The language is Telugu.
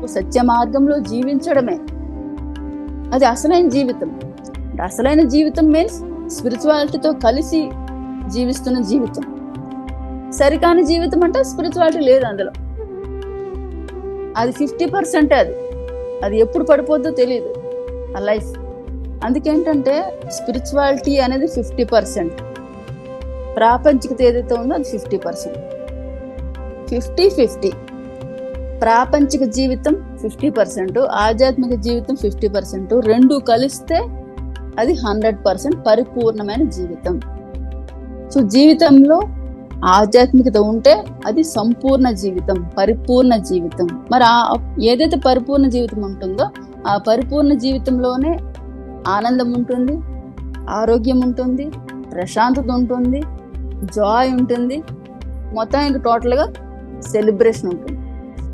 సత్య మార్గంలో జీవించడమే అది అసలైన జీవితం. అసలైన జీవితం మీన్స్ స్పిరిచువాలిటీతో కలిసి జీవిస్తున్న జీవితం. సరికాని జీవితం అంటే స్పిరిచువాలిటీ లేదు అందులో. అది 50%. అది ఎప్పుడు పడిపోద్దో తెలియదు ఆ లైఫ్. అందుకేంటంటే స్పిరిచువాలిటీ అనేది 50%, ప్రాపంచికత ఏదైతే ఉందో అది 50%. 50-50. ప్రాపంచిక జీవితం 50%, ఆధ్యాత్మిక జీవితం 50%. రెండు కలిస్తే అది 100% పరిపూర్ణమైన జీవితం. సో జీవితంలో ఆధ్యాత్మికత ఉంటే అది సంపూర్ణ జీవితం, పరిపూర్ణ జీవితం. మరి ఏదైతే పరిపూర్ణ జీవితం ఉంటుందో ఆ పరిపూర్ణ జీవితంలోనే ఆనందం ఉంటుంది, ఆరోగ్యం ఉంటుంది, ప్రశాంతత ఉంటుంది, జాయ్ ఉంటుంది, మొత్తానికి టోటల్గా సెలబ్రేషన్ ఉంటుంది.